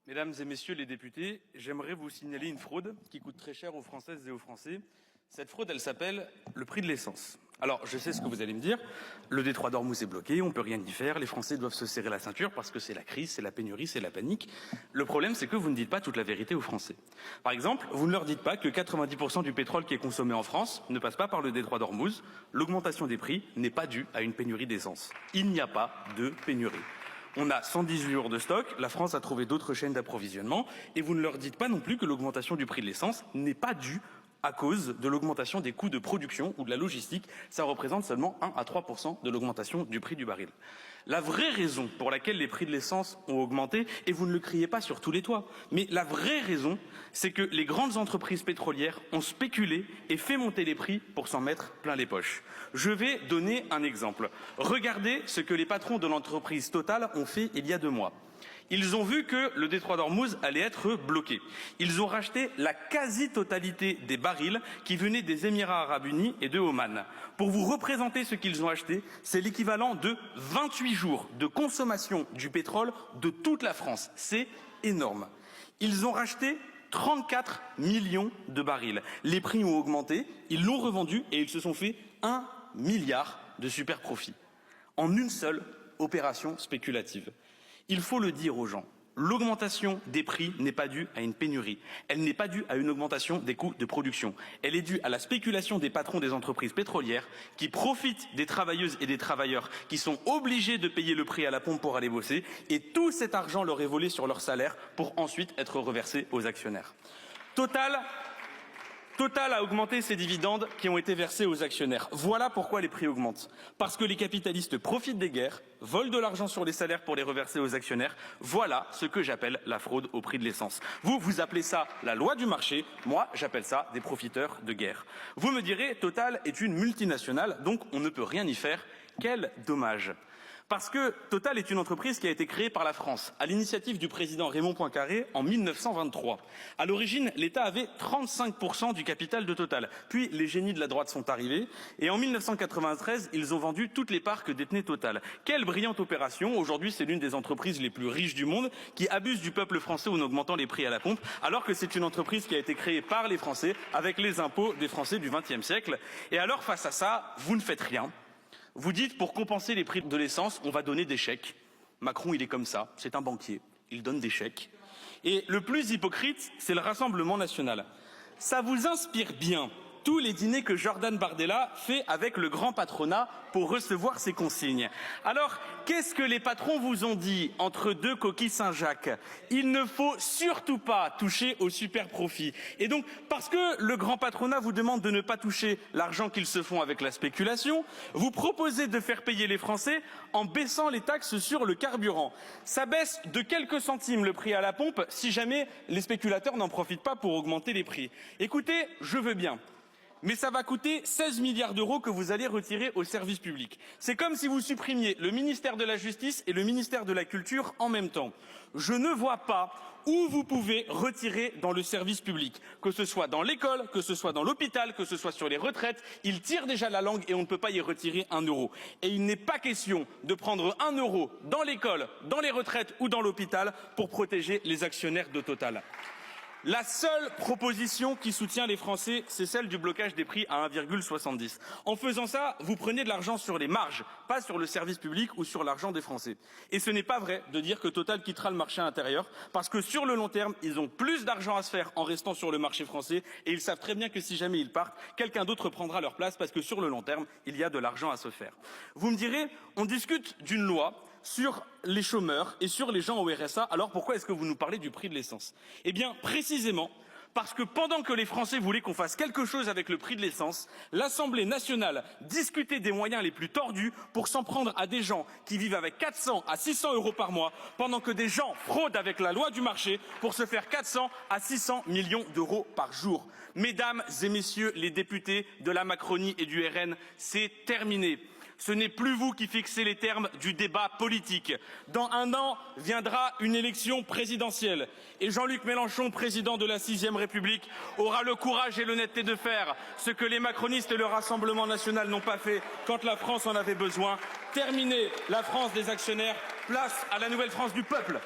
Mesdames et messieurs les députés, j'aimerais vous signaler une fraude qui coûte très cher aux Françaises et aux Français. Cette fraude, elle s'appelle le prix de l'essence. Alors, je sais ce que vous allez me dire. Le détroit d'Ormuz est bloqué, on ne peut rien y faire. Les Français doivent se serrer la ceinture parce que c'est la crise, c'est la pénurie, c'est la panique. Le problème, c'est que vous ne dites pas toute la vérité aux Français. Par exemple, vous ne leur dites pas que 90% du pétrole qui est consommé en France ne passe pas par le détroit d'Ormuz. L'augmentation des prix n'est pas due à une pénurie d'essence. Il n'y a pas de pénurie. On a 118 jours de stock, la France a trouvé d'autres chaînes d'approvisionnement et vous ne leur dites pas non plus que l'augmentation du prix de l'essence n'est pas due à cause de l'augmentation des coûts de production ou de la logistique. Ça représente seulement 1 à 3% de l'augmentation du prix du baril. La vraie raison pour laquelle les prix de l'essence ont augmenté, et vous ne le criez pas sur tous les toits, mais la vraie raison, c'est que les grandes entreprises pétrolières ont spéculé et fait monter les prix pour s'en mettre plein les poches. Je vais donner un exemple. Regardez ce que les patrons de l'entreprise Total ont fait il y a 2 mois. Ils ont vu que le détroit d'Ormuz allait être bloqué. Ils ont racheté la quasi-totalité des barils qui venaient des Émirats arabes unis et de Oman. Pour vous représenter ce qu'ils ont acheté, c'est l'équivalent de 28 jours de consommation du pétrole de toute la France. C'est énorme. Ils ont racheté 34 millions de barils. Les prix ont augmenté, ils l'ont revendu et ils se sont fait 1 milliard de super profits en une seule opération spéculative. Il faut le dire aux gens, l'augmentation des prix n'est pas due à une pénurie, elle n'est pas due à une augmentation des coûts de production, elle est due à la spéculation des patrons des entreprises pétrolières qui profitent des travailleuses et des travailleurs qui sont obligés de payer le prix à la pompe pour aller bosser et tout cet argent leur est volé sur leur salaire pour ensuite être reversé aux actionnaires. Total a augmenté ses dividendes qui ont été versés aux actionnaires. Voilà pourquoi les prix augmentent. Parce que les capitalistes profitent des guerres, volent de l'argent sur les salaires pour les reverser aux actionnaires. Voilà ce que j'appelle la fraude au prix de l'essence. Vous appelez ça la loi du marché. Moi, j'appelle ça des profiteurs de guerre. Vous me direz, Total est une multinationale, donc on ne peut rien y faire. Quel dommage! Parce que Total est une entreprise qui a été créée par la France, à l'initiative du président Raymond Poincaré en 1923. À l'origine, l'État avait 35% du capital de Total. Puis les génies de la droite sont arrivés et en 1993, ils ont vendu toutes les parts que détenait Total. Quelle brillante opération! Aujourd'hui, c'est l'une des entreprises les plus riches du monde qui abuse du peuple français en augmentant les prix à la pompe, alors que c'est une entreprise qui a été créée par les Français avec les impôts des Français du XXe siècle. Et alors, face à ça, vous ne faites rien. Vous dites, pour compenser les prix de l'essence, on va donner des chèques. Macron, il est comme ça, c'est un banquier, il donne des chèques. Et le plus hypocrite, c'est le Rassemblement national. Ça vous inspire bien tous les dîners que Jordan Bardella fait avec le grand patronat pour recevoir ses consignes. Alors, qu'est-ce que les patrons vous ont dit entre 2 coquilles Saint-Jacques? Il ne faut surtout pas toucher aux super profits. Et donc, parce que le grand patronat vous demande de ne pas toucher l'argent qu'ils se font avec la spéculation, vous proposez de faire payer les Français en baissant les taxes sur le carburant. Ça baisse de quelques centimes le prix à la pompe si jamais les spéculateurs n'en profitent pas pour augmenter les prix. Écoutez, je veux bien. Mais ça va coûter 16 milliards d'euros que vous allez retirer au service public. C'est comme si vous supprimiez le ministère de la Justice et le ministère de la Culture en même temps. Je ne vois pas où vous pouvez retirer dans le service public, que ce soit dans l'école, que ce soit dans l'hôpital, que ce soit sur les retraites. Ils tirent déjà la langue et on ne peut pas y retirer 1 euro. Et il n'est pas question de prendre 1 euro dans l'école, dans les retraites ou dans l'hôpital pour protéger les actionnaires de Total. La seule proposition qui soutient les Français, c'est celle du blocage des prix à 1,70. En faisant ça, vous prenez de l'argent sur les marges, pas sur le service public ou sur l'argent des Français. Et ce n'est pas vrai de dire que Total quittera le marché intérieur, parce que sur le long terme, ils ont plus d'argent à se faire en restant sur le marché français, et ils savent très bien que si jamais ils partent, quelqu'un d'autre prendra leur place, parce que sur le long terme, il y a de l'argent à se faire. Vous me direz, on discute d'une loi sur les chômeurs et sur les gens au RSA, alors pourquoi est-ce que vous nous parlez du prix de l'essence? Eh bien, précisément parce que pendant que les Français voulaient qu'on fasse quelque chose avec le prix de l'essence, l'Assemblée nationale discutait des moyens les plus tordus pour s'en prendre à des gens qui vivent avec 400 à 600 euros par mois, pendant que des gens fraudent avec la loi du marché pour se faire 400 à 600 millions d'euros par jour. Mesdames et messieurs les députés de la Macronie et du RN, c'est terminé. Ce n'est plus vous qui fixez les termes du débat politique. Dans 1 an viendra une élection présidentielle et Jean-Luc Mélenchon, président de la 6e République, aura le courage et l'honnêteté de faire ce que les macronistes et le Rassemblement national n'ont pas fait quand la France en avait besoin. Terminer la France des actionnaires, place à la nouvelle France du peuple.